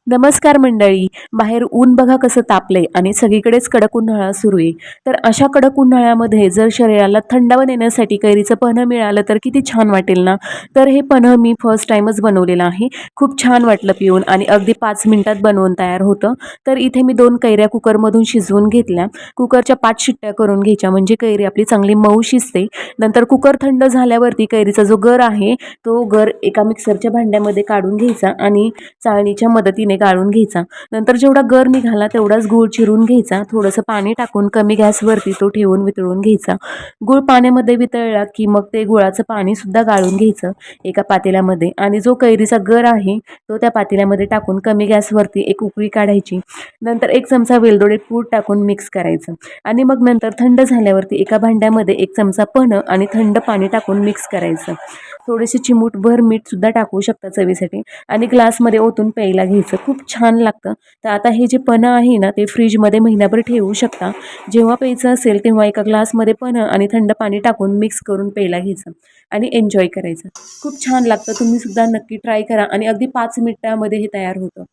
नमस्कार मंडळी. बाहेर ऊन बघा कसं तापलंय आणि सगळीकडेच कडक उन्हाळा सुरू आहे. तर अशा कडक उन्हाळ्यामध्ये जर शरीराला थंडावा देण्यासाठी कैरीचं पन्हं मिळालं तर किती छान वाटेल ना. तर हे पन्हं मी फर्स्ट टाइमच बनवलेलं आहे. खूप छान वाटलं पिऊन आणि अगदी 5 मिनिटात बनवून तयार होतं. तर इथे मी 2 कैऱ्या कुकरमधून शिजवून घेतल्या. कुकरच्या 5 शिट्ट्या करून घ्यायच्या म्हणजे कैरी आपली चांगली मऊ शिजते. नंतर कुकर थंड झाल्यावरती कैरीचा जो गर आहे तो गर एका मिक्सरच्या भांड्यामध्ये काढून घ्यायचा आणि चाळणीच्या मदतीने गाळून घ्यायचा. नंतर जेवढा गर निघाला तेवढाच गूळ चिरून घ्यायचा. थोडंसं पाणी टाकून कमी गॅसवरती तो ठेवून वितळून घ्यायचा. गूळ पाण्यामध्ये वितळला की मग ते गुळाचं पाणी सुद्धा गाळून घ्यायचं एका पातेल्यामध्ये आणि जो कैरीचा गर आहे तो त्या पातेल्यामध्ये टाकून कमी गॅसवरती एक उकळी काढायची. नंतर 1 चमचा वेलदोडे पूड टाकून मिक्स करायचं आणि मग नंतर थंड झाल्यावरती एका भांड्यामध्ये 1 चमचा पन्हं आणि थंड पाणी टाकून मिक्स करायचं. थोडेसे चिमूटभर मीठ सुद्धा टाकू शकता चवीसाठी आणि ग्लासमध्ये ओतून प्यायला घ्यायचं. खूप छान लागतं. तर आता हे जे पन्हं आहे ना ते फ्रीजमध्ये महिनाभर ठेवू शकता. जेव्हा प्यायचं असेल तेव्हा एका ग्लासमध्ये पन्हं आणि थंड पाणी टाकून मिक्स करून प्यायला घ्यायचं आणि एन्जॉय करायचं. खूप छान लागतं. तुम्ही सुद्धा नक्की ट्राय करा आणि अगदी 5 मिनिटामध्ये हे तयार होतं.